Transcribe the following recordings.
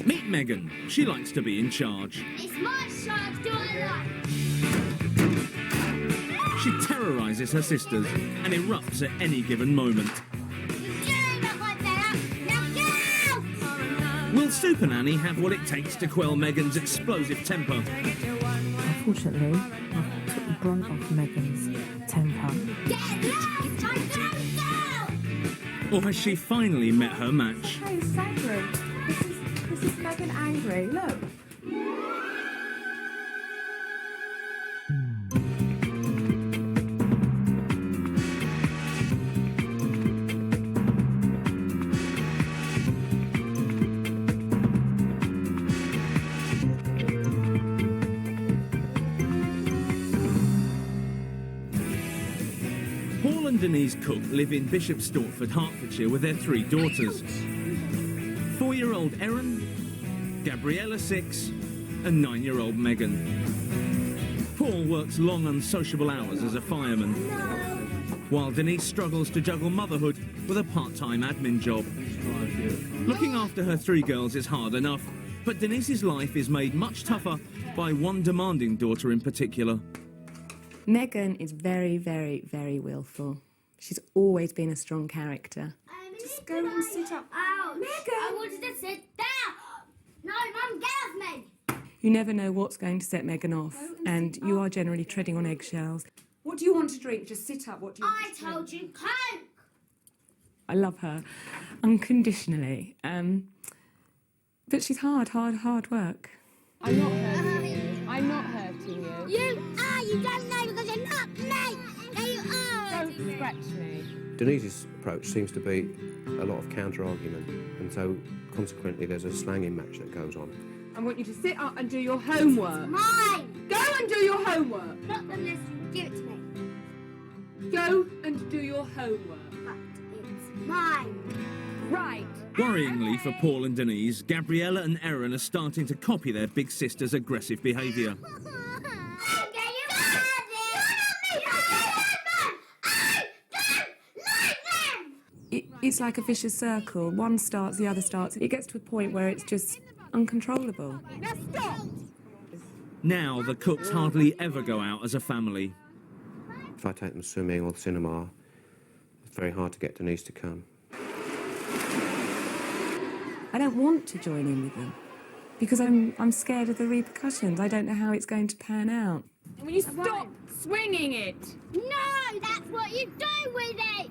Meet Meghann. She likes to be in charge. It's my show, do I like? She terrorises her sisters and erupts at any given moment. Will Supernanny have what it takes to quell Meghann's explosive temper? Unfortunately, I took the brunt of Meghann's temper. Or has she finally met her match? Hey, Sandra, this is Meghann angry. Look. Paul and Denise Cooke live in Bishop Stortford, Hertfordshire, with their 3 daughters. 4-year-old Erin, Gabriella 6, and 9-year-old Meghann. Paul works long, unsociable hours as a fireman, while Denise struggles to juggle motherhood with a part-time admin job. Looking after her 3 girls is hard enough, but Denise's life is made much tougher by one demanding daughter in particular. Meghann is very, very, very willful. She's always been a strong character. Just go and sit up. Ouch! Meghann! I wanted to sit down! No, Mum, get off me! You never know what's going to set Meghann off, and you are generally treading on eggshells. What do you want to drink? Just sit up. What do you want I to drink? told you, Coke! I love her unconditionally, but she's hard work. I'm not hurting you. I'm not hurting you. You don't know because you're not me! No, you are! Don't scratch me. Denise's approach seems to be a lot of counter-argument, and so consequently there's a slanging match that goes on. I want you to sit up and do your homework. Mine! Go and do your homework. Not unless you give it to me. Go and do your homework. But it's mine. Right. Worryingly for Paul and Denise, Gabriella and Erin are starting to copy their big sister's aggressive behaviour. It's like a vicious circle. One starts, the other starts. It gets to a point where it's just uncontrollable. Now stop. Now the Cookes hardly ever go out as a family. If I take them swimming or the cinema, it's very hard to get Denise to come. I don't want to join in with them because I'm scared of the repercussions. I don't know how it's going to pan out. And will you stop swinging it? No, that's what you do with it!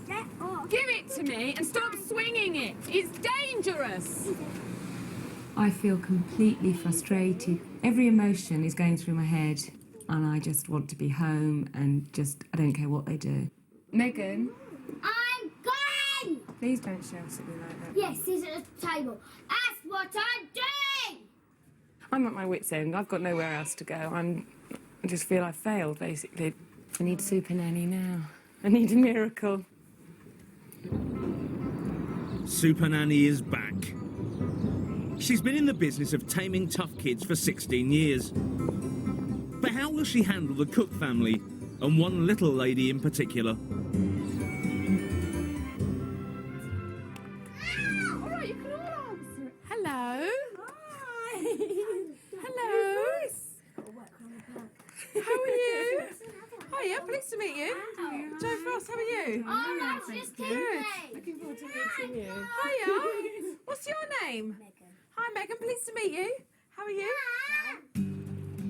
Get off. Give it to me and stop swinging it. It's dangerous. I feel completely frustrated. Every emotion is going through my head and I just want to be home and I don't care what they do. Meghann, I'm going! please don't shout at me like that. Yes, he's at the table. That's what I'm doing! I'm at my wit's end. I've got nowhere else to go. I just feel I've failed, basically. I need Supernanny now. I need a miracle. Supernanny is back. She's been in the business of taming tough kids for 16 years. But how will she handle the Cooke family, and one little lady in particular? All right, you can all answer. Hello. Hi. Hello. How are you? Hiya, pleased to meet you. Joe Frost, how are you? Oh, that's just Good. Timmy! Looking forward to meeting you. Hiya. What's your name? Meghann. Hi, Meghann. Pleased to meet you. How are you?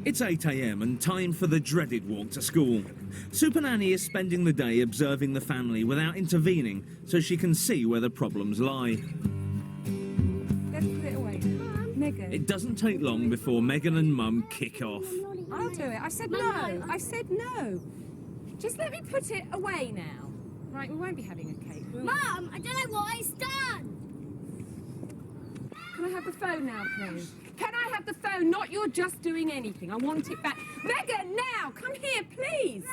It's 8 a.m. and time for the dreaded walk to school. Supernanny is spending the day observing the family without intervening so she can see where the problems lie. Let's put it away. Meghann. It doesn't take long before Meghann and Mum kick off. I'll do it. I said no. I said no. Just let me put it away now. Right, we won't be having a cake. Mum, I don't know what he's done! Can I have the phone now, please? Can I have the phone? Not you're just doing anything. I want it back. Meghann, now! Come here, please!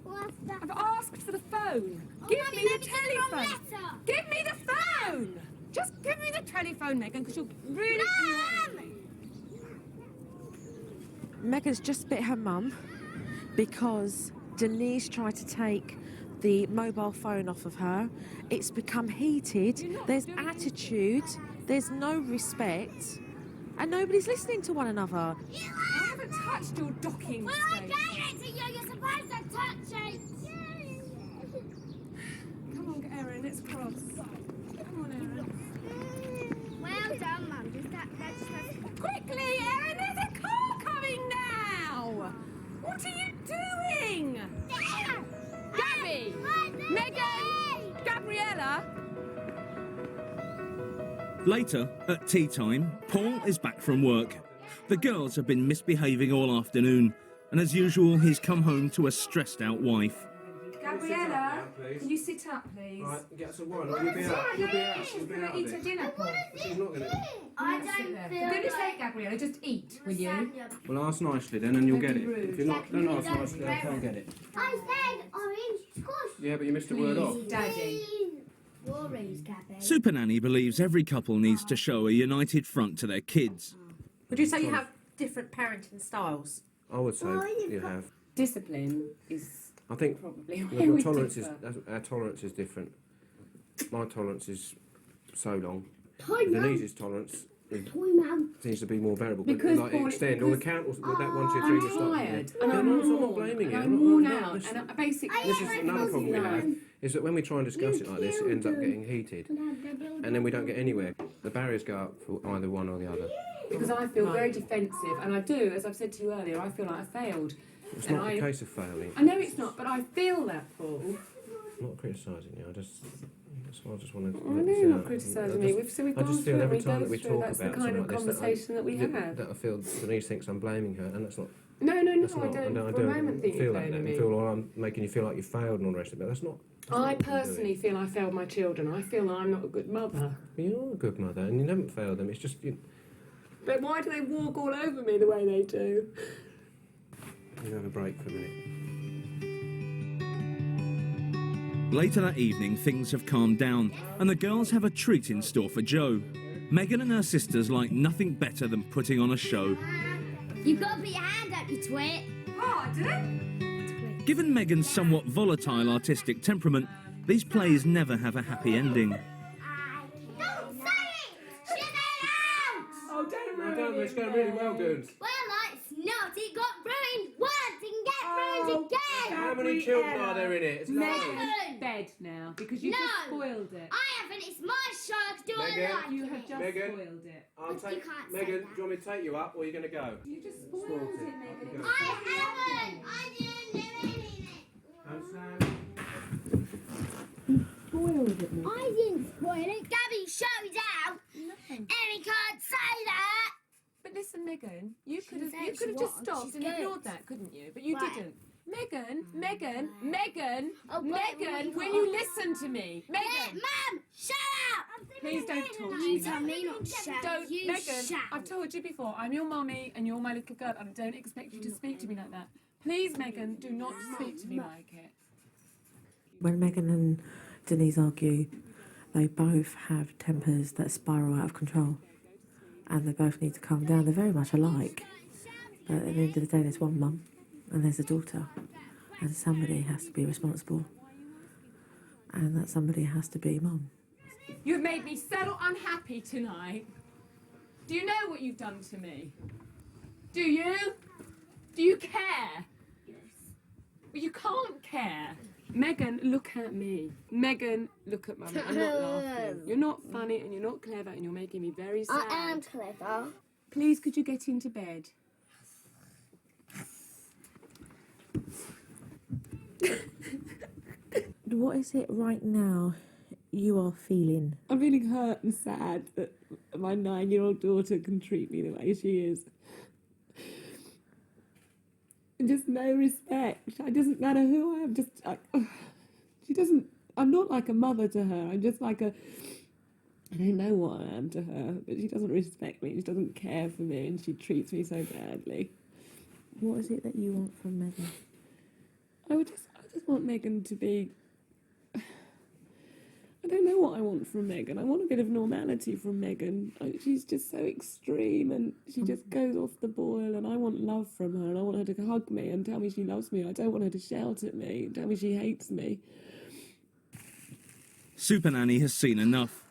What's that? I've asked for the phone. Oh, Give Mummy, me the maybe that's the wrong telephone. letter. Give me the phone! Just give me the telephone, Meghann, because you're really... Mum! Meghann's just bit her mum because Denise tried to take the mobile phone off of her. It's become heated. There's attitude. There's no respect. And nobody's listening to one another. I haven't touched your docking Well, I station. gave it to you. You're supposed to touch it. Come on, Erin, let's cross. Come on, Erin. Well done, Mum. Quickly, Erin, there's a car coming now! What are you doing? Gabby! Meghann! Gabriella! Later, at tea time, Paul is back from work. The girls have been misbehaving all afternoon, and as usual, he's come home to a stressed-out wife. Gabriella, can you sit up, please? Right, get some wine. You'll be out. You'll be out. You'll be out Eat of a it. dinner, Paul. She's not going to... I Sit don't there. feel For goodness like... sake, Gabriella, just eat, will you? Well, ask nicely then and you'll Don't get be it. rude. If you're not, don't ask nicely, I can't get it. I said orange squash. Yeah, but you missed a word off. Daddy. Worries, Gabby. Supernanny believes every couple needs to show a united front to their kids. Would you say you have different parenting styles? I would say you have. Discipline is I think probably your where we tolerance is... differ. Our tolerance is different. My tolerance is so long. Toy Mum. Denise's tolerance Toy Mum. seems to be more variable. Because, like Paul, extend or the count with that 1, 2, 3 I'm will stop. tired Yeah, and I'm I'm not worn, blaming you. and I'm I'm worn not- out, listen. and I basically... This is another problem we have, is that when we try and discuss it like this, it ends up getting heated, and then we don't get anywhere. The barriers go up for either one or the other. Because I feel very defensive, and I do, as I've said to you earlier, I feel like I failed. It's And not a case of failing. I know it's not, but I feel that, Paul. I'm not criticising you. I just want to. I know you're not criticising me. We've I gone just through feel it, every we time go that we through, talk that's about the kind something of like this, conversation that we have. that I feel Denise thinks I'm blaming her, and that's not. No, That's I not. don't for a moment think feel you're like that. blaming I me. feel like I'm making you feel like you failed and all the rest of it. That's not. I personally feel I failed my children. I feel I'm not a good mother. You're a good mother, and you haven't failed them. It's just But why do they walk all over me the way they do? you have a break for a minute. Later that evening, things have calmed down, and the girls have a treat in store for Joe. Meghann and her sisters like nothing better than putting on a show. You've got to put your hand up, you twit. Oh, I did? Given Meghan's somewhat volatile artistic temperament, these plays never have a happy ending. Don't say it! Shit it out! Oh, don't Well ruin done, it, it's going really well, Goons. Well, it's not. It got ruined once and get ruined again. How many children are there in it? It's lovely. Seven. Bed now, because you No. just spoiled it. I haven't. It's my show. I can do what I Meghann, like. You have just Meghann. spoiled it. I'll But take you can't say Meghann. Do that. you want me to take you up, or are you going to go? You just spoiled Spoiled it, it. Meghann. Okay. I haven't. I didn't do anything. Understand? Spoiled it, Meghann. I didn't spoil it. Gabby showed out. Emmy can't say that. But listen, Meghann, you could have say you what could she have just wants. stopped She's and good. ignored that, couldn't you? But you Right. didn't. Meghann, Meghann, Oh, but Meghann, we will you listen to me? Meghann, Mum, shut up. please don't talk to You me. tell me not to shout. Don't, You Meghann, shout. I've told you before, I'm your mummy and you're my little girl and I don't expect you to speak to me like that. Please, Meghann, do not speak to me like it. When Meghann and Denise argue, they both have tempers that spiral out of control. And they both need to calm down. They're very much alike. But at the end of the day, there's one mum and there's a daughter. And somebody has to be responsible. And that somebody has to be mum. You've made me so unhappy tonight. Do you know what you've done to me? Do you? Do you care? But you can't care. Meghann, look at me. Meghann, look at Mummy. I'm not laughing. You're not funny and you're not clever and you're making me very sad. I am clever. Please, could you get into bed? What is it right now you are feeling? I'm feeling hurt and sad that my 9-year-old daughter can treat me the way she is. Just no respect. It doesn't matter who I am. She doesn't. I'm not like a mother to her. I'm just like a. I don't know what I am to her, but she doesn't respect me. She doesn't care for me, and she treats me so badly. What is it that you want from Meghann? I just want Meghann to be. I don't know what I want from Meghann. I want a bit of normality from Meghann. She's just so extreme and she just goes off the boil and I want love from her and I want her to hug me and tell me she loves me. I don't want her to shout at me and tell me she hates me. Supernanny has seen enough.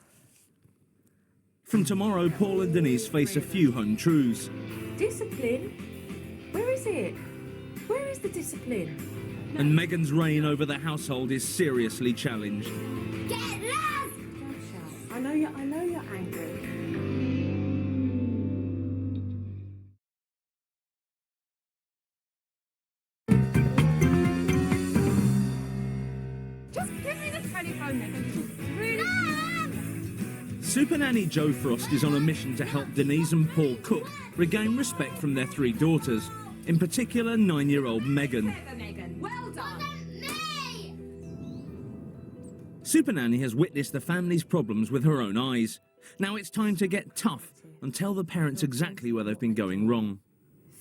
From tomorrow, Paul and Denise face a few home truths. Discipline? Where is it? Where is the discipline? And Meghann's reign over the household is seriously challenged. Get lost! Don't shout. I know you're angry. Just give me the telephone, Meghann. Really? Supernanny Jo Frost is on a mission to help Denise and Paul Cooke regain respect from their 3 daughters, in particular 9-year-old Meghann. Meghann, well done. Me! Supernanny has witnessed the family's problems with her own eyes. Now it's time to get tough and tell the parents exactly where they've been going wrong.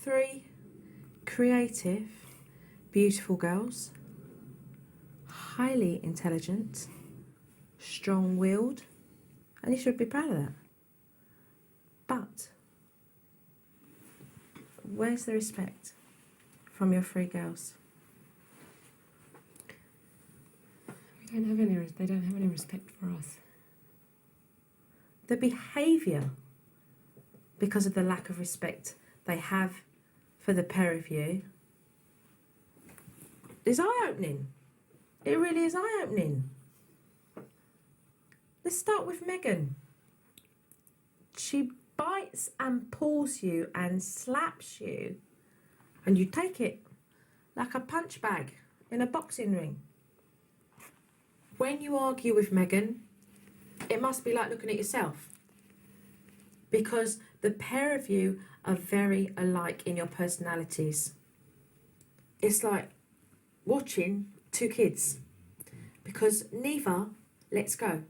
3 creative, beautiful girls, highly intelligent, strong-willed, and you should be proud of that. But where's the respect from your 3 girls? They don't have any respect for us. The behaviour, because of the lack of respect they have for the pair of you, is eye-opening. It really is eye-opening. Let's start with Meghann. She bites and pulls you and slaps you, and you take it like a punch bag in a boxing ring. When you argue with Meghann, it must be like looking at yourself, because the pair of you are very alike in your personalities. It's like watching 2 kids, because neither lets go.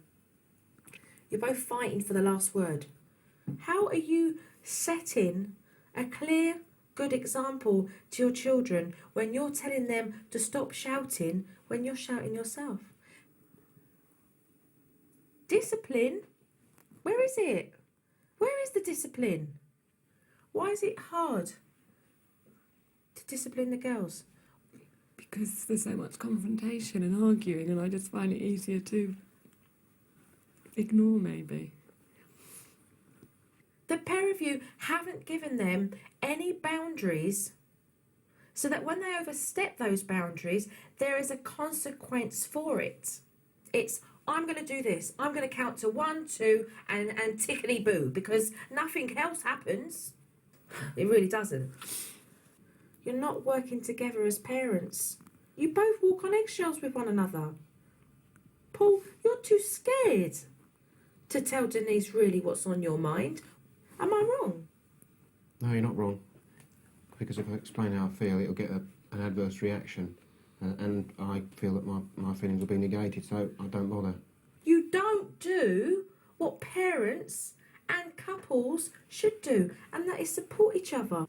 You're both fighting for the last word. How are you setting a clear, good example to your children when you're telling them to stop shouting when you're shouting yourself? Discipline? Where is it? Where is the discipline? Why is it hard to discipline the girls? Because there's so much confrontation and arguing, and I just find it easier to ignore, maybe. The pair of you haven't given them any boundaries, so that when they overstep those boundaries, there is a consequence for it. It's, I'm going to do this. I'm going to count to 1, 2, and tickety-boo, because nothing else happens. It really doesn't. You're not working together as parents. You both walk on eggshells with one another. Paul, you're too scared to tell Denise really what's on your mind. Am I wrong? No, you're not wrong. Because if I explain how I feel, it'll get an adverse reaction. And I feel that my feelings will be negated, so I don't bother. You don't do what parents and couples should do, and that is support each other.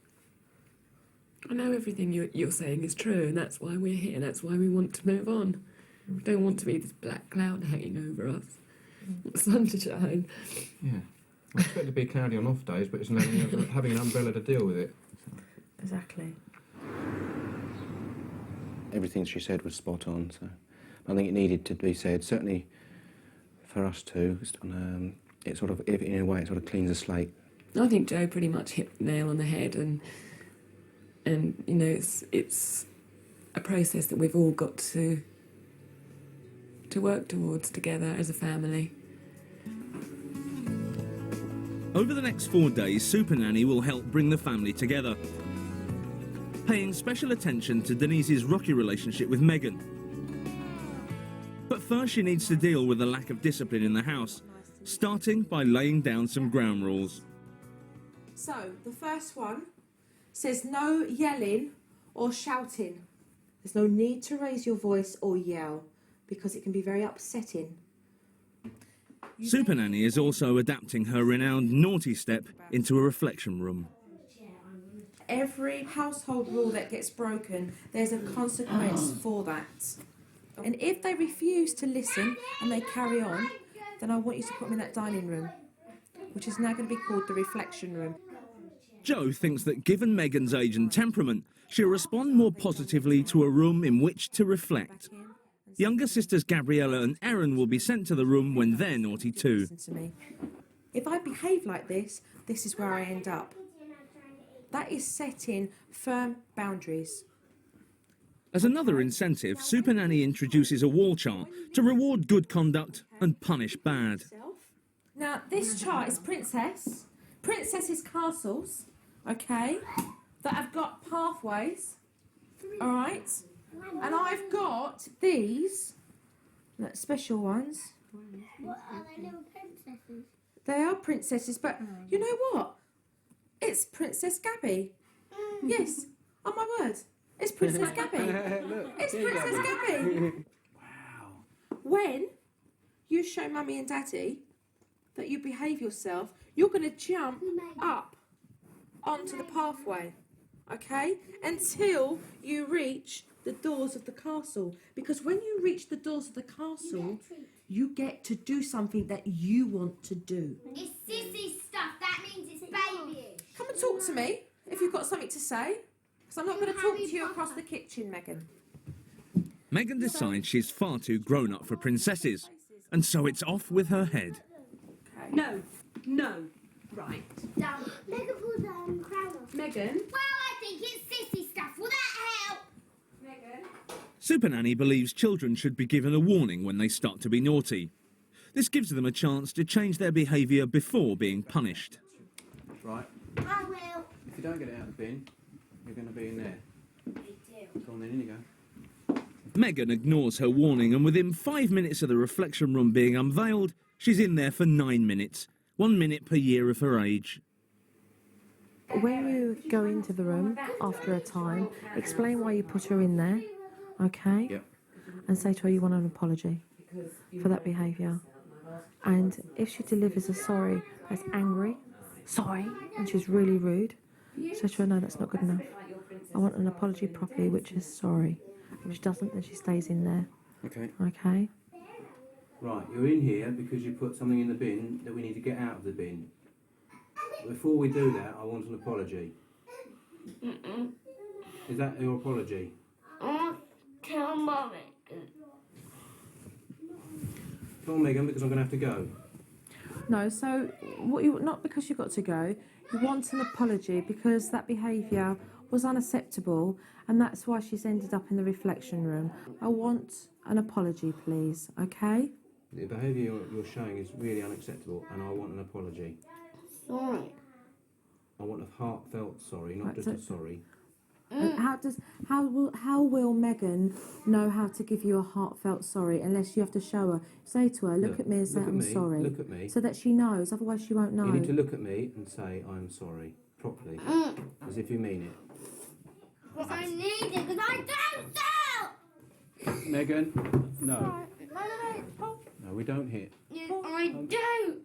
I know everything you're saying is true, and that's why we're here, that's why we want to move on. We don't want to be this black cloud hanging over us. The sun to shine. Yeah. I expect it to be cloudy on off days, but it's having an umbrella to deal with it. Exactly. Everything she said was spot on, so I think it needed to be said, certainly for us two. It sort of, in a way, it sort of cleans the slate. I think Jo pretty much hit the nail on the head, and you know, it's a process that we've all got to work towards together as a family. Over the next 4 days, Supernanny will help bring the family together, paying special attention to Denise's rocky relationship with Meghann. But first she needs to deal with the lack of discipline in the house, starting by laying down some ground rules. So, the first one says no yelling or shouting. There's no need to raise your voice or yell, because it can be very upsetting. Supernanny is also adapting her renowned naughty step into a reflection room. Every household rule that gets broken, there's a consequence for that. And if they refuse to listen and they carry on, then I want you to put them in that dining room, which is now going to be called the reflection room. Jo thinks that given Meghann's age and temperament, she'll respond more positively to a room in which to reflect. Younger sisters Gabriella and Erin will be sent to the room when they're naughty too. Listen to me. If I behave like this, this is where I end up. That is setting firm boundaries. As another incentive, Supernanny introduces a wall chart to reward good conduct and punish bad. Now, this chart is princesses' castles, okay, that have got pathways, all right? And I've got these special ones. What are they, little princesses? They are princesses, but you know what? It's Princess Gabby. Yes, on my word. It's Princess Gabby. It's Princess Gabby. Wow. When you show Mummy and Daddy that you behave yourself, you're going to jump up onto the pathway, okay? Until you reach the doors of the castle. Because when you reach the doors of the castle, you get to do something that you want to do. It's sissy stuff. That means it's babyish. Come and talk to me if you've got something to say. Because I'm not going to talk to you across the kitchen, Meghann. Meghann decides she's far too grown up for princesses, and so it's off with her head. No, no, right. Down. Meghann pulls the crown off. Meghann. Well, I think it's sissy stuff. Will that help? Meghann. Supernanny believes children should be given a warning when they start to be naughty. This gives them a chance to change their behaviour before being punished. Right. I will. If you don't get it out of the bin, you're going to be in there. Me too. Go on then, in you go. Meghann ignores her warning, and within 5 minutes of the reflection room being unveiled, she's in there for 9 minutes, 1 minute per year of her age. When you go into the room after a time, explain why you put her in there, okay? Yep. And say to her you want an apology for that behaviour. And if she delivers a sorry that's angry, sorry, and she's really rude, say to her, no, that's not good enough. I want an apology properly, which is sorry. If she doesn't, then she stays in there, Okay. okay? Right, you're in here because you put something in the bin that we need to get out of the bin. Before we do that, I want an apology. Is that your apology? Tell Mummy. Come on, Meghann, because I'm going to have to go. No, so what you not because you've got to go, you want an apology because that behaviour was unacceptable and that's why she's ended up in the reflection room. I want an apology, please, okay? The behaviour you're showing is really unacceptable and I want an apology. Sorry. I want a heartfelt sorry, not Right, just so- a sorry. And how will Meghann know how to give you a heartfelt sorry unless you have to show her? Say to her, look at me and say look at I'm me, sorry. look at me. So that she knows, otherwise she won't know. You need to look at me and say I'm sorry, properly, as if you mean it. But I need it because I don't sell. Meghann, no. Paul, No, we don't hit. Yes, I do.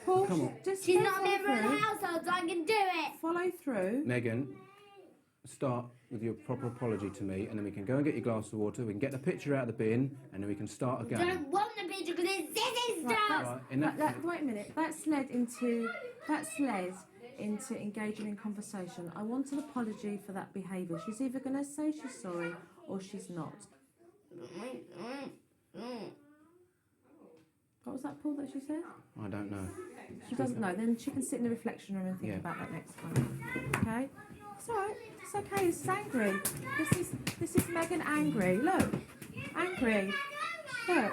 Paul, Come on. just She's go not a follow member of the through. household, so I can do it. Follow through. Meghann, start with your proper apology to me and then we can go and get your glass of water, we can get the picture out of the bin and then we can start I again. don't want the picture because it's sissy Right, stuff. Right, in that Wait a minute. That's led into engaging in conversation. I want an apology for that behaviour. She's either going to say she's sorry or she's not. What was that, Paul, that she said? I don't know. She doesn't know. Then she can sit in the reflection room and think Yeah. about that next time. Okay? It's all right. It's okay. This is angry. This is Meghann angry. Look, angry. Look.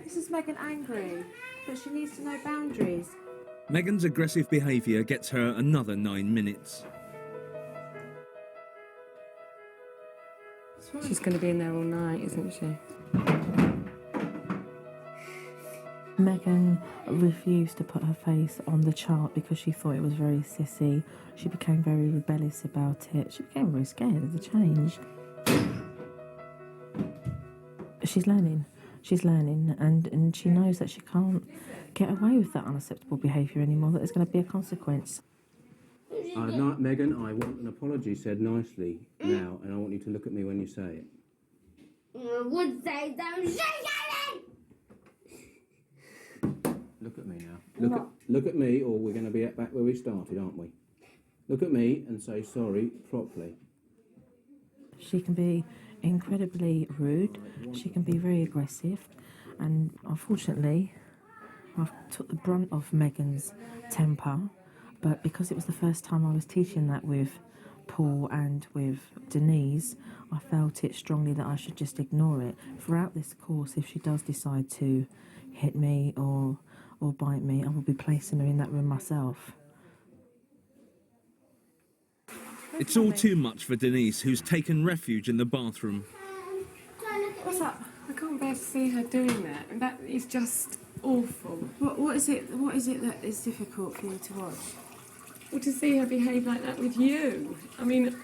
This is Meghann angry, but she needs to know boundaries. Meghan's aggressive behaviour gets her another 9 minutes. She's going to be in there all night, isn't she? Meghann refused to put her face on the chart because she thought it was very sissy. She became very rebellious about it. She became very scared of the change. She's learning. She's learning, and she knows that she can't get away with that unacceptable behaviour anymore, that there's going to be a consequence. Meghann, I want an apology said nicely now and I want you to look at me when you say it. I would say don't say anything. Look at me now. Look at me or we're going to be back where we started, aren't we? Look at me and say sorry properly. She can be incredibly rude. She can be very aggressive, and unfortunately, I've took the brunt of Meghann's temper. But because it was the first time I was teaching that with Paul and with Denise, I felt it strongly that I should just ignore it. Throughout this course, if she does decide to hit me or bite me, I will be placing her in that room myself. It's all too much for Denise, who's taken refuge in the bathroom. What's up? I can't bear to see her doing that. That is just awful. What is it that is difficult for you to watch? Well, to see her behave like that with you. I mean,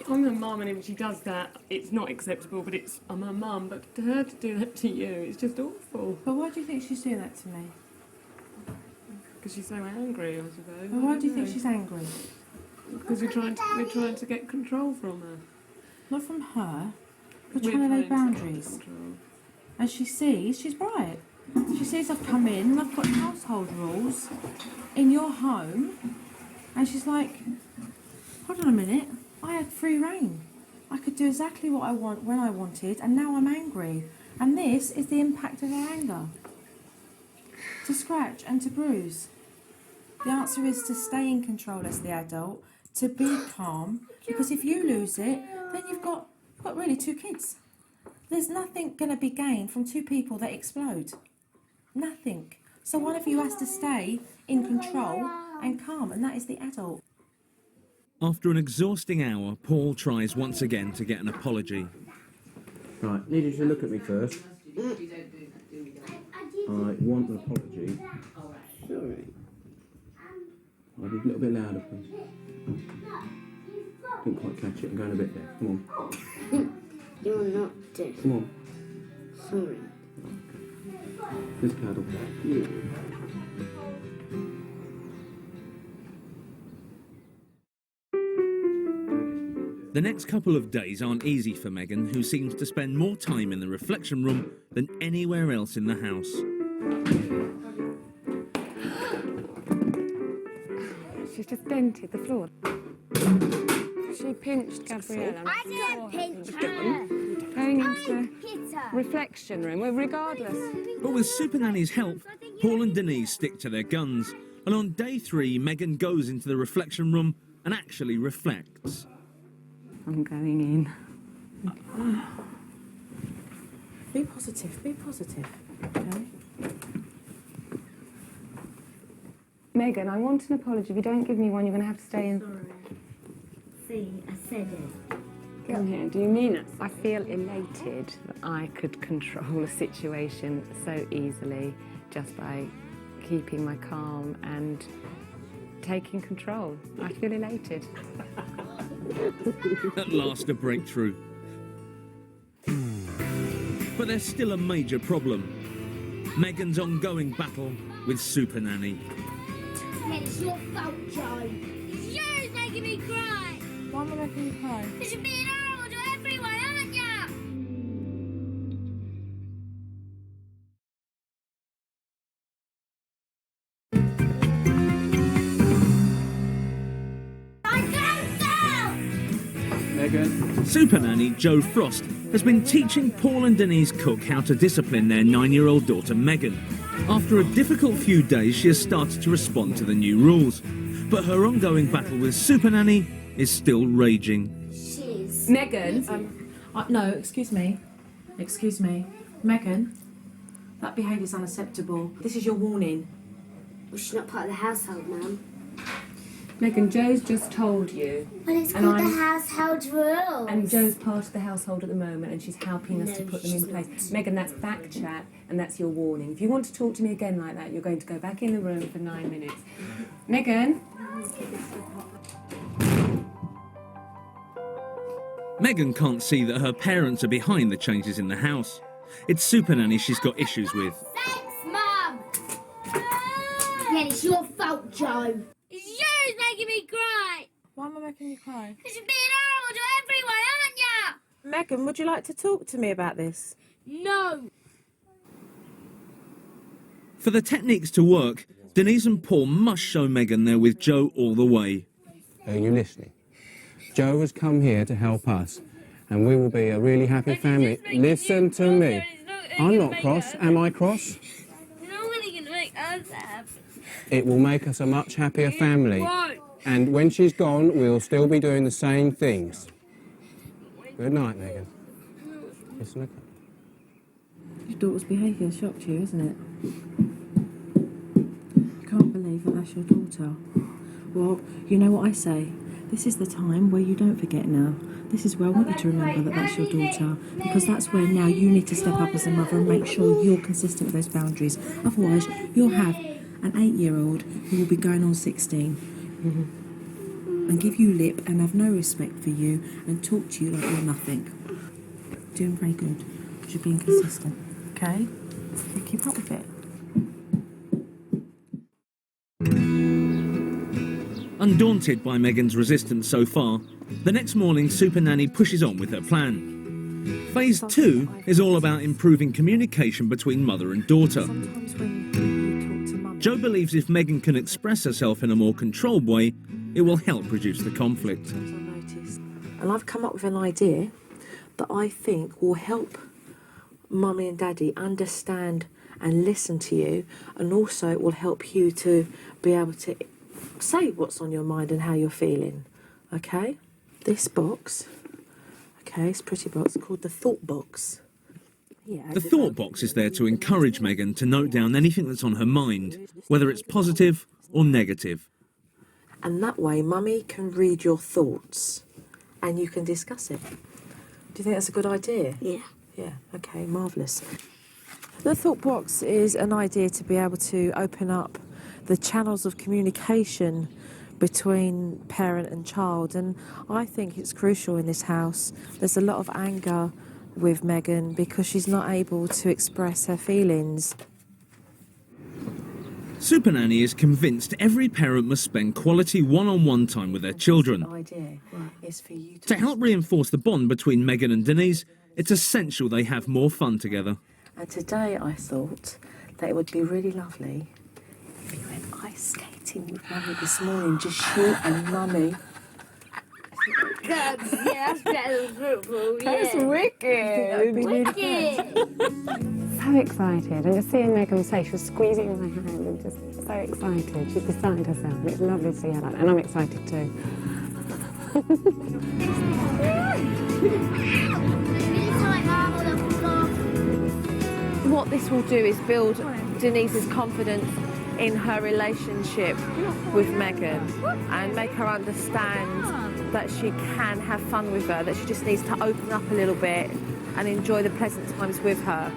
I'm her mum, and if she does that, it's not acceptable, but I'm her mum. But to her to do that to you, it's just awful. But why do you think she's doing that to me? Because she's so angry, I suppose. Well, why do you think she's angry? Because we're trying to get control from her. Not from her. We're trying to lay boundaries. And she sees, she's right. She sees I've come in and I've got household rules in your home. And she's like, hold on a minute, I had free reign. I could do exactly what I want when I wanted, and now I'm angry. And this is the impact of her anger. To scratch and to bruise. The answer is to stay in control as the adult, to be calm, because if you lose it, then you've got really two kids. There's nothing going to be gained from two people that explode. Nothing. So one of you has to stay in control and calm, and that is the adult. After an exhausting hour, Paul tries once again to get an apology. Right, need you to look at me first. I want an apology. Sorry. I'll be a little bit louder, please. Didn't quite catch it. I'm going a bit deaf. Come on. You're not deaf. Come on. Sorry. This cuddle. Yeah. The next couple of days aren't easy for Meghann, who seems to spend more time in the reflection room than anywhere else in the house. She's just dented the floor. She pinched Gabriella. I didn't pinch her. Going I into hit the her. reflection room, well, regardless. But with Supernanny's help, Paul and Denise stick to their guns. And on day 3, Meghann goes into the reflection room and actually reflects. I'm going in. Be positive, okay? Meghann, I want an apology. If you don't give me one, you're going to have to stay in. Sorry. See, I said it. Come here, do you mean it? I feel elated that I could control a situation so easily just by keeping my calm and taking control. I feel elated. At last, a breakthrough. But there's still a major problem. Meghann's ongoing battle with Supernanny. It's your fault, Joe. It's yours making me cry. Why am I making you cry? Because you're being horrible to everyone, aren't you? Meghann. Supernanny Jo Frost has been teaching Paul and Denise Cooke how to discipline their 9-year-old daughter Meghann. After a difficult few days, she has started to respond to the new rules. But her ongoing battle with Supernanny is still raging. Shiz. Meghann? No, excuse me. Meghann, that behaviour's unacceptable. This is your warning. Well, she's not part of the household, Mum. Meghann, Joe's just told you. Well, it's And called I'm- the household rules. And Joe's part of the household at the moment, and she's helping us to No, put them in she's place. not. Meghann, that's back chat, and that's your warning. If you want to talk to me again like that, you're going to go back in the room for 9 minutes. Meghann? Meghann can't see that her parents are behind the changes in the house. It's Supernanny she's got issues with. Thanks, Mum. Yeah, it's your fault, Joe. It's yours making me cry. Why am I making you cry? Because you're being horrible to everyone, aren't Meghann, would you like to talk to me about this? you? No. For the techniques to work, Denise and Paul must show Meghann they're with Jo all the way. Are you listening? Joe has come here to help us, and we will be a really happy family. Listen to me. I'm not cross. Am I cross? Nobody's going to make us happy. It will make us a much happier family. And when she's gone, we'll still be doing the same things. Good night, Meghann. Listen to Your daughter's behaviour shocked you, isn't it? You can't believe that that's your daughter. Well, you know what I say? This is the time where you don't forget now. This is where I want you to remember that that's your daughter, because that's where now you need to step up as a mother and make sure you're consistent with those boundaries. Otherwise, you'll have an 8-year-old who will be going on 16 and give you lip and have no respect for you and talk to you like you're nothing. Doing very good, because you're being consistent, okay? You keep up with it. Undaunted by Meghann's resistance so far, the next morning Supernanny pushes on with her plan. Phase 2 is all about improving communication between mother and daughter. Sometimes when you talk to mum, Jo believes if Meghann can express herself in a more controlled way, it will help reduce the conflict. and I've come up with an idea that I think will help Mummy and Daddy understand and listen to you, and also it will help you to be able to say what's on your mind and how you're feeling, okay? This box, okay, it's a pretty box, called the thought box. Yeah, The thought box is there to encourage Meghann to note down anything that's on her mind, whether it's positive or negative. and that way Mummy can read your thoughts and you can discuss it. Do you think that's a good idea? Yeah. Yeah, okay, marvellous. The thought box is an idea to be able to open up the channels of communication between parent and child, and I think it's crucial in this house. There's a lot of anger with Meghann because she's not able to express her feelings. Supernanny is convinced every parent must spend quality one-on-one time with their children. The idea is for you To help reinforce the bond between Meghann and Denise, it's essential they have more fun together. And today I thought that it would be really lovely if you went ice skating with Mummy this morning, just you and Mummy. Yeah, that's better than football, yeah. That's wicked. Wicked. So excited, and just seeing Meghan's face, she was squeezing my hand and just so excited. She's beside herself, and it's lovely to see her like that, and I'm excited too. What this will do is build Denise's confidence in her relationship with Meghann and make her understand that she can have fun with her, that she just needs to open up a little bit and enjoy the pleasant times with her.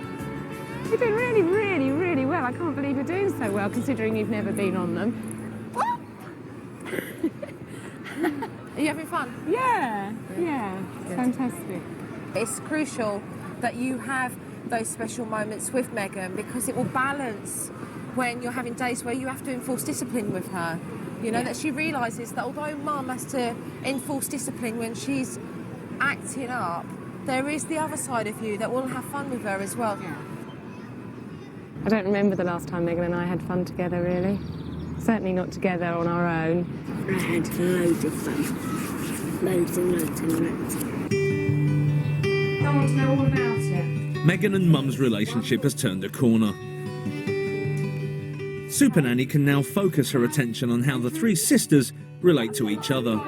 You're doing really, really, really well. I can't believe you're doing so well, considering you've never been on them. Are you having fun? Yeah, yeah, fantastic. It's crucial that you have those special moments with Meghann because it will balance when you're having days where you have to enforce discipline with her. You know, that she realises that although Mum has to enforce discipline when she's acting up, there is the other side of you that will have fun with her as well. Yeah. I don't remember the last time Meghann and I had fun together, really. Certainly not together on our own. I had loads of fun. Loads and loads and loads. I want to know all about it. Meghann and Mum's relationship has turned a corner. Supernanny can now focus her attention on how the three sisters relate to each other.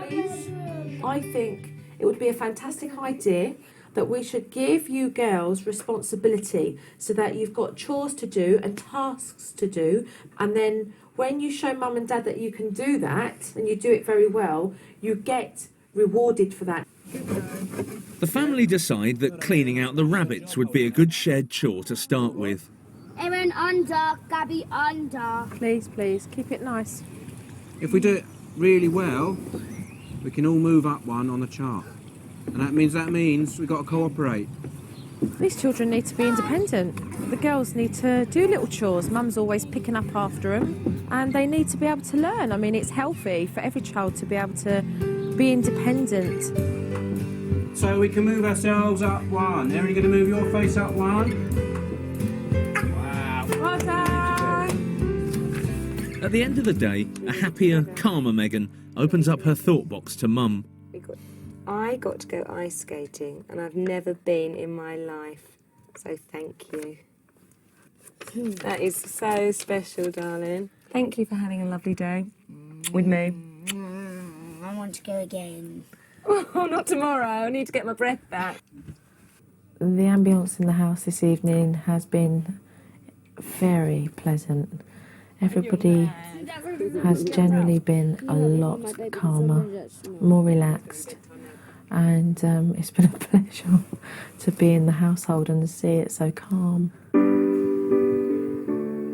I think it would be a fantastic idea that we should give you girls responsibility so that you've got chores to do and tasks to do, and then when you show Mum and Dad that you can do that and you do it very well, you get rewarded for that. The family decide that cleaning out the rabbits would be a good shared chore to start with. Erin under, Gabby under. Please, please, keep it nice. If we do it really well, we can all move up one on the chart. And that means we've got to cooperate. These children need to be independent. The girls need to do little chores. Mum's always picking up after them, and they need to be able to learn. I mean, it's healthy for every child to be able to be independent. So we can move ourselves up one. Erin, you going to move your face up one? Well done. At the end of the day, a happier, calmer Meghann opens up her thought box to Mum. I got to go ice skating, and I've never been in my life. So thank you. That is so special, darling. Thank you for having a lovely day with me. I want to go again. Oh, not tomorrow. I need to get my breath back. The ambience in the house this evening has been very pleasant. Everybody has generally been a lot calmer, more relaxed, and it's been a pleasure to be in the household and to see it so calm.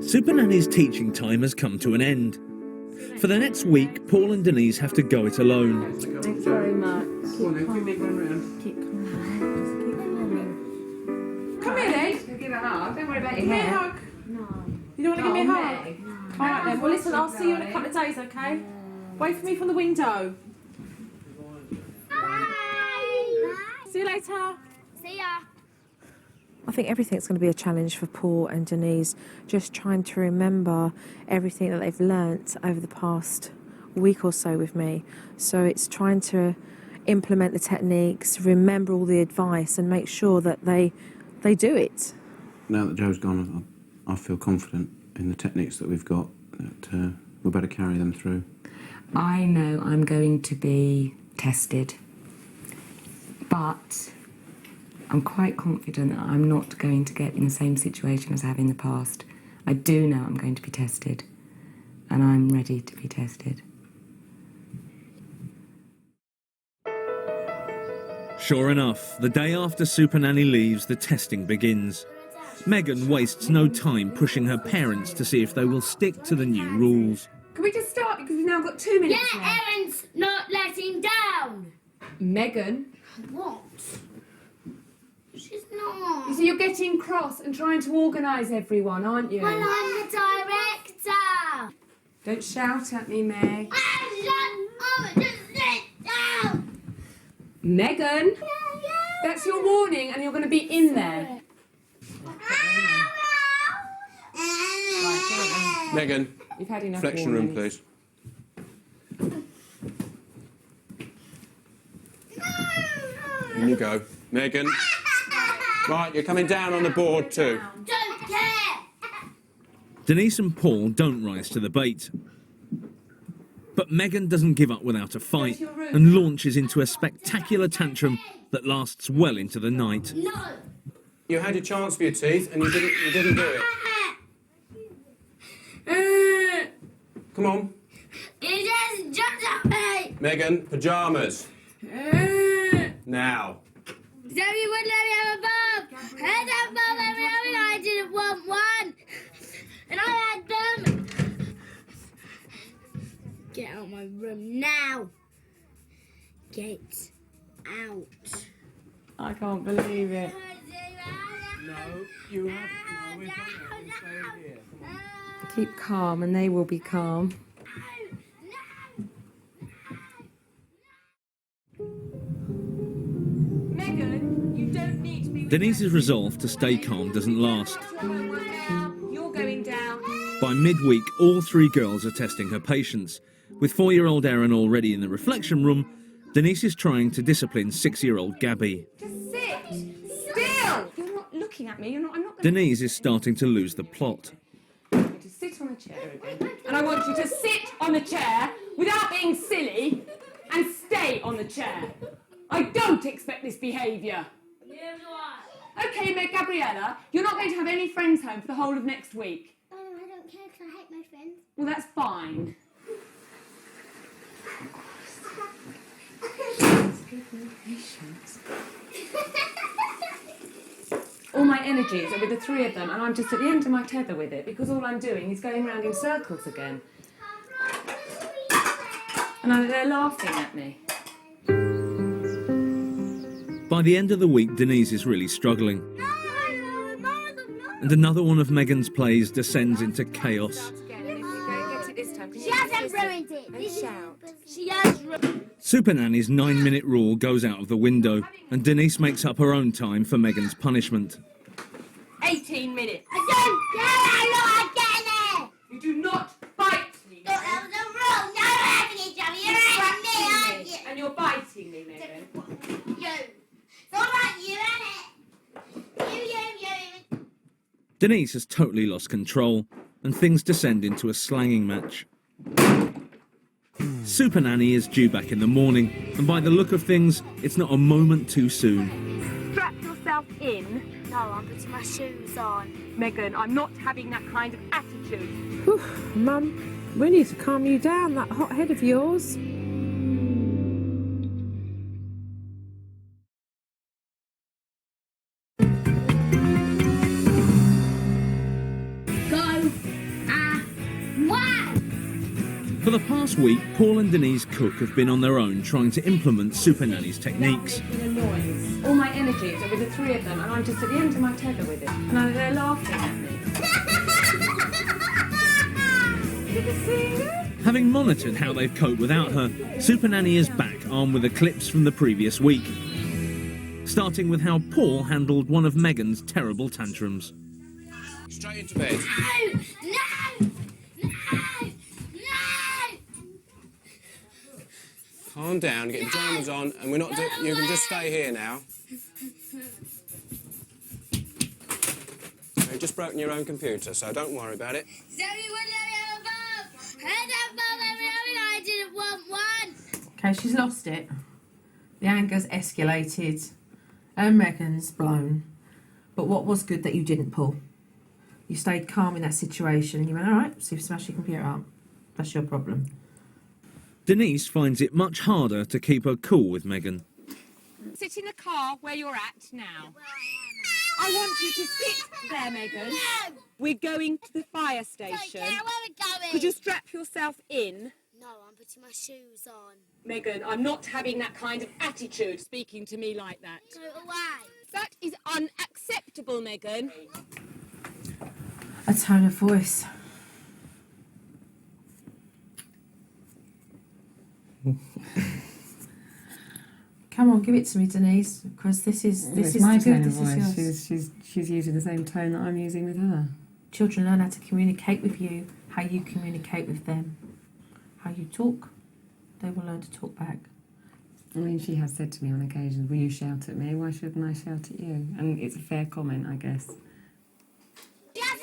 Supernanny's teaching time has come to an end. For the next week, Paul and Denise have to go it alone. Thanks very much. Go on then, give me one round. Keep calm. Come here, then. Give a hug. Don't worry about your hair. hug. No. You don't want to give me a hug? Meg. All right then. Well, listen, I'll see you in a couple of days, okay? Wait for me from the window. Bye. See you later. See ya. I think everything's going to be a challenge for Paul and Denise, just trying to remember everything that they've learnt over the past week or so with me. So it's trying to implement the techniques, remember all the advice and make sure that they do it. Now that Joe's gone, I feel confident in the techniques that we've got, that we'll better carry them through. I know I'm going to be tested, but I'm quite confident that I'm not going to get in the same situation as I have in the past. I do know I'm going to be tested, and I'm ready to be tested. Sure enough, the day after Supernanny leaves, the testing begins. Meghann wastes no time pushing her parents to see if they will stick to the new rules. Can we just start because we've now got 2 minutes Yeah, left? Erin's not letting down. Meghann, What? She's not. you see, you're getting cross and trying to organise everyone, aren't you? Well, I'm the director. Don't shout at me, Meg. Shut up. Just sit down. Meghann, that's your warning, and you're going to be in there. Meghann, You've had enough reflection room, warnings. please. In you go. Meghann. Right, you're coming down on the board too. Don't care. Denise and Paul don't rise to the bait. But Meghann doesn't give up without a fight and launches into a spectacular tantrum that lasts well into the night. No. You had your chance for your teeth and you didn't do it. Come on. You just jumped at me. Meghann, pyjamas. Now. So you wouldn't let me have a bum. And that bum let me have it. I didn't want one. And I had them. Get out of my room now. Get out. I can't believe it. No, you have. No, we're staying here. Keep calm, and they will be calm. Meghann, you don't need to be... Denise's resolve to stay calm doesn't last. You're going down. By midweek, all 3 girls are testing her patience. With 4-year-old Erin already in the reflection room, Denise is trying to discipline 6-year-old Gabby. Just sit still. You're not looking at me. I'm not going to... Denise is starting to lose the plot. I want you to sit on a chair again. And I want you to sit on the chair without being silly and stay on the chair. I don't expect this behaviour. Okay, Gabriella, you're not going to have any friends home for the whole of next week. I don't care because I hate my friends. Well, that's fine. All my energies are with the 3 of them, and I'm just at the end of my tether with it because all I'm doing is going round in circles again. And they're laughing at me. By the end of the week, Denise is really struggling. And another one of Meghann's plays descends into chaos. She hasn't ruined it. She has ruined it. Supernanny's 9-minute rule goes out of the window, and Denise makes up her own time for Meghann's punishment. 18 minutes. I don't care. I'm not getting it. You do not bite me. That was a rule. No having each other. You're having me, aren't you? And you're biting fighting me, Meghann. You. It's all right, you, innit? You. Denise has totally lost control, and things descend into a slanging match. Supernanny is due back in the morning, and by the look of things, it's not a moment too soon. Strap yourself in. No, I'm putting my shoes on. Meghann, I'm not having that kind of attitude. Whew, Mum, we need to calm you down, that hot head of yours. For the past week, Paul and Denise Cooke have been on their own trying to implement Supernanny's techniques. Making a noise. All my energies are with the three of them, and I'm just at the end of my tether with it. And they're laughing at me. Having monitored how they've coped without her, Supernanny is back armed with the clips from the previous week. Starting with how Paul handled one of Meghann's terrible tantrums. Straight into bed. No! Calm down, get your pyjamas on, and we're not. You can just stay here now. You've just broken your own computer, so don't worry about it. I didn't want one. Okay, she's lost it. The anger's escalated. And Meghann's blown. But what was good that you didn't pull? You stayed calm in that situation and you went, all right, so you've smashed your computer up. That's your problem. Denise finds it much harder to keep her cool with Meghann. Sit in the car where you're at now. I want you to sit there, Meghann. No! We're going to the fire station. Don't care where we're going. Could you strap yourself in? No, I'm putting my shoes on. Meghann, I'm not having that kind of attitude speaking to me like that. Go away. That is unacceptable, Meghann. A tone of voice. Come on, give it to me, Denise, because this is my good. tone of This is voice. yours. She's using the same tone that I'm using with her. Children learn how to communicate with you, how you communicate with them, how you talk. They will learn to talk back. I mean, she has said to me on occasions, will you shout at me? Why shouldn't I shout at you? And it's a fair comment, I guess.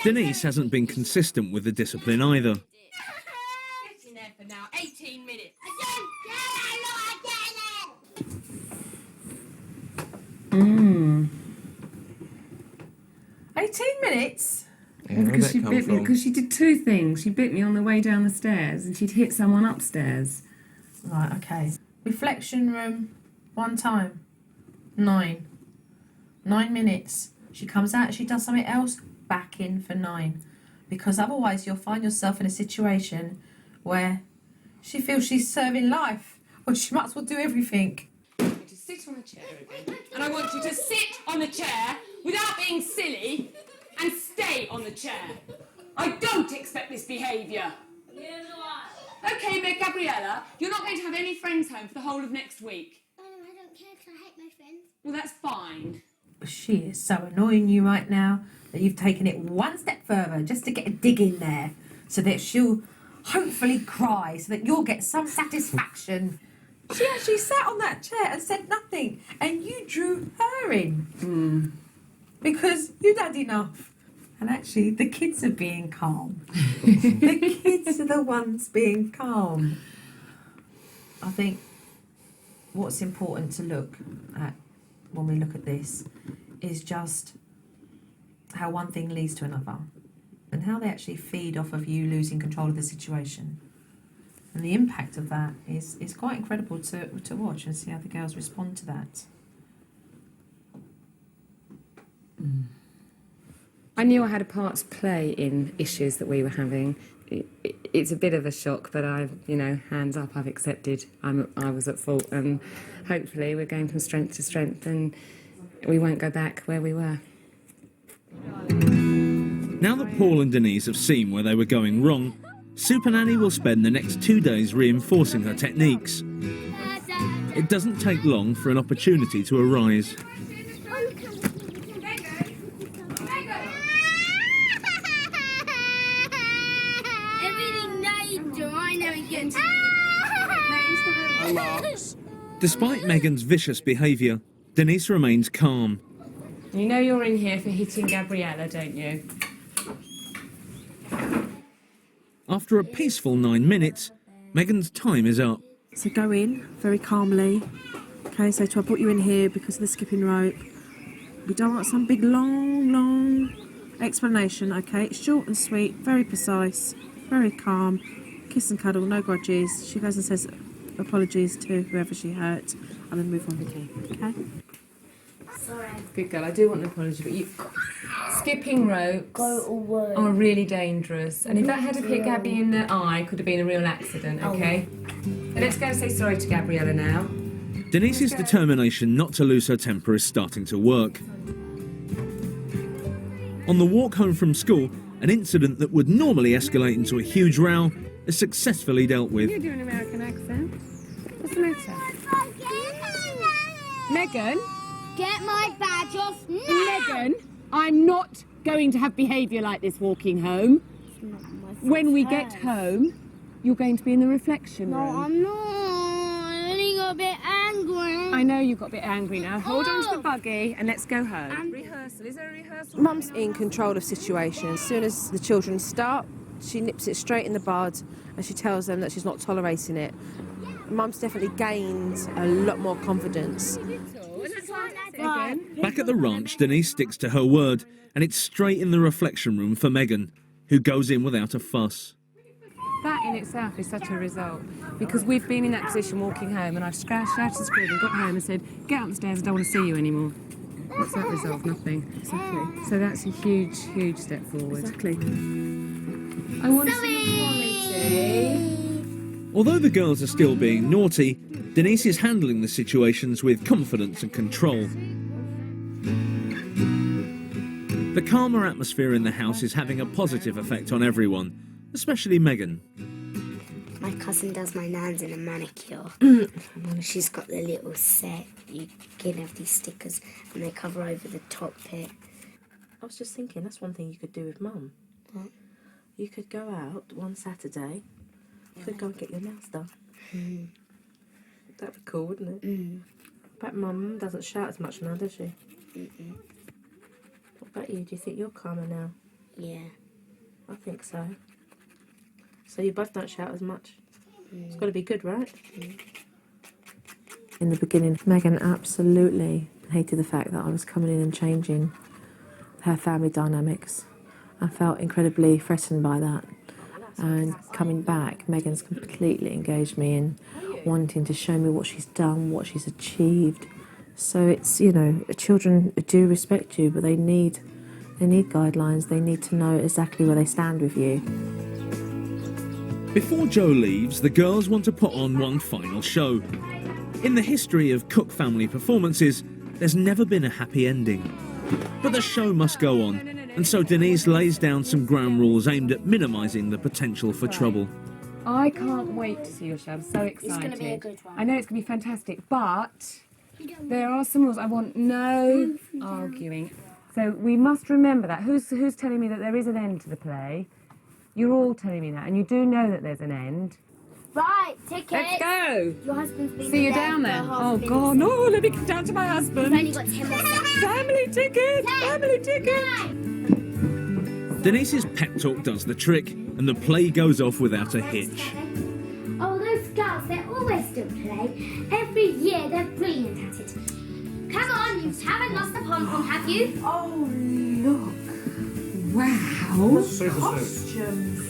Denise hasn't been consistent with the discipline either. Get in there for now. 18 minutes. I don't care. I'm not getting it. 18 minutes? Yeah, where'd because that she come bit me. from? Because she did two things. She bit me on the way down the stairs, and she'd hit someone upstairs. Right, okay. Reflection room, one time. 9. 9 minutes. She comes out, she does something else, back in for 9. Because otherwise you'll find yourself in a situation where she feels she's serving life. Well, she might as well do everything. I want you to sit on the chair again. And I want you to sit on the chair without being silly and stay on the chair. I don't expect this behaviour. Okay, Meg Gabriella, you're not going to have any friends home for the whole of next week. I don't care because I hate my friends. Well, that's fine. She is so annoying you right now that you've taken it one step further just to get a dig in there so that she'll hopefully cry so that you'll get some satisfaction. She actually sat on that chair and said nothing and you drew her in because you'd had enough. And actually the kids are being calm. The kids are the ones being calm. I think what's important to look at when we look at this is just how one thing leads to another and how they actually feed off of you losing control of the situation. And the impact of that is quite incredible to watch and see how the girls respond to that. I knew I had a part to play in issues that we were having. It's a bit of a shock, but hands up, I've accepted I was at fault, and hopefully we're going from strength to strength and we won't go back where we were. Now that Paul and Denise have seen where they were going wrong, Supernanny will spend the next 2 days reinforcing her techniques. It doesn't take long for an opportunity to arise. Everything that you do, I never get to. No marks. Despite Meghann's vicious behaviour, Denise remains calm. You know you're in here for hitting Gabriella, don't you? After a peaceful 9 minutes, Meghann's time is up. So go in very calmly. Okay, so I put you in here because of the skipping rope. We don't want some big long explanation, okay? It's short and sweet, very precise, very calm. Kiss and cuddle, no grudges. She goes and says apologies to whoever she hurt and then move on with you, okay? Sorry. Good girl, I do want an apology, but you... Skipping ropes Go away. are really dangerous. And if that had hit Gabby in the eye, it could have been a real accident, okay? So let's go and say sorry to Gabriella now. Denise's determination not to lose her temper is starting to work. On the walk home from school, an incident that would normally escalate into a huge row is successfully dealt with. You do an American accent. What's the matter? Meghann? Get my badge off now! Meghann, I'm not going to have behaviour like this walking home. When we get home, you're going to be in the reflection room. No, I'm not. I only got a bit angry. I know you got a bit angry now. Hold on to the buggy and let's go home. Rehearsal. Is there a rehearsal? Mum's in control of situations. As soon as the children start, she nips it straight in the bud and she tells them that she's not tolerating it. Mum's definitely gained a lot more confidence. Back at the ranch, Denise sticks to her word, and it's straight in the reflection room for Meghann, who goes in without a fuss. That in itself is such a result, because we've been in that position walking home and I've scratched out the screen and got home and said, get up the stairs, I don't want to see you anymore. What's that resolve? Nothing. Exactly. So that's a huge, huge step forward. Exactly. I want to see equality. Although the girls are still being naughty, Denise is handling the situations with confidence and control. The calmer atmosphere in the house is having a positive effect on everyone, especially Meghann. My cousin does my nails in a manicure. She's got the little set. You can have these stickers and they cover over the top bit. I was just thinking, that's one thing you could do with Mum. What? You could go out one Saturday, you could go and get your nails done. That'd be cool, wouldn't it? But Mum doesn't shout as much now, does she? What about you? Do you think you're calmer now? Yeah. I think so. So you both don't shout as much. It's got to be good, right? In the beginning, Meghann absolutely hated the fact that I was coming in and changing her family dynamics. I felt incredibly threatened by that. And coming back, Meghann's completely engaged me in wanting to show me what she's done, what she's achieved. So it's, you know, children do respect you, but they need guidelines. They need to know exactly where they stand with you. Before Joe leaves, the girls want to put on one final show. In the history of Cooke family performances, there's never been a happy ending. But the show must go on, and so Denise lays down some ground rules aimed at minimising the potential for trouble. I can't wait to see your show. I'm so excited. It's going to be a good one. I know it's going to be fantastic, but there are some rules. I want no arguing. So we must remember that. Who's telling me that there is an end to the play? You're all telling me that, and you do know that there's an end. Right, tickets. Let's go. Your husband's been See you there down for there. half Oh, a God, minute. no, let me get down to my husband. We've only got 10 more seconds. Family ticket, family ticket. Denise's pep talk does the trick, and the play goes off without a hitch. Oh, those girls, they're always still play. Every year they're brilliant at it. Come on, you haven't lost the pom-pom, have you? Oh, look. Wow. Costumes.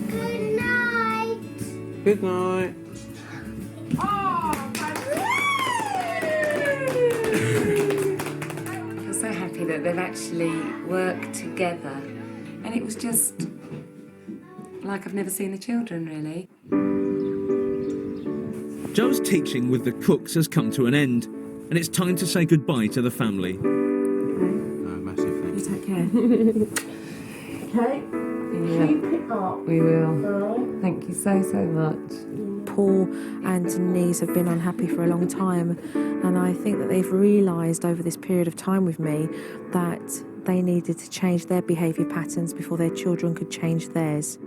Good night. Good night. Oh, I'm so happy that they've actually worked together. And it was just like I've never seen the children, really. Joe's teaching with the Cookes has come to an end, and it's time to say goodbye to the family. Massive You thanks. take care. Okay. Keep it up. We will. Thank you so, so much. Paul and Denise have been unhappy for a long time, and I think that they've realised over this period of time with me that they needed to change their behaviour patterns before their children could change theirs.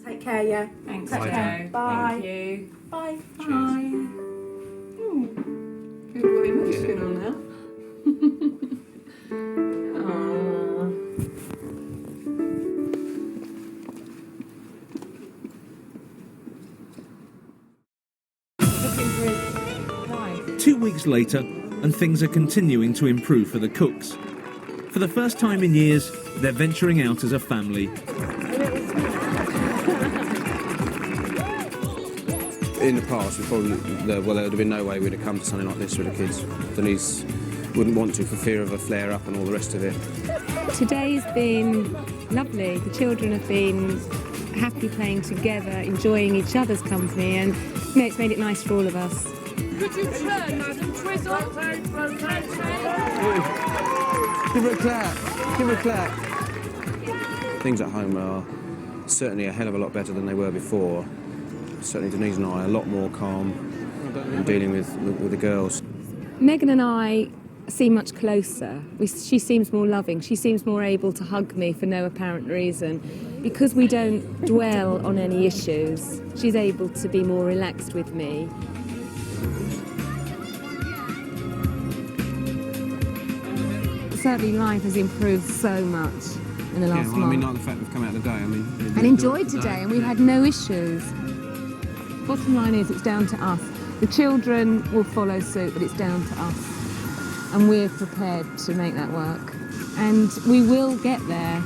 Take Take care, yeah. Thanks, Take Joe. care. Bye. Thank you. Bye. Bye. Feel emotional now. Aww. 2 weeks later, and things are continuing to improve for the Cookes. For the first time in years, they're venturing out as a family. In the past, there would have been no way we'd have come to something like this with the kids. Denise wouldn't want to for fear of a flare-up and all the rest of it. Today's been lovely. The children have been happy playing together, enjoying each other's company, and it's made it nice for all of us. Could you turn, Madam Twizzle? Give her a clap. Give her a clap. Things at home are certainly a hell of a lot better than they were before. Certainly Denise and I are a lot more calm in dealing with the girls. Meghann and I seem much closer. She seems more loving. She seems more able to hug me for no apparent reason. Because we don't dwell on any issues, she's able to be more relaxed with me. Certainly life has improved so much in the last month. I mean, like the fact we've come out today, And enjoyed today, and we've had no issues. Bottom line is, it's down to us. The children will follow suit, but it's down to us. And we're prepared to make that work. And we will get there.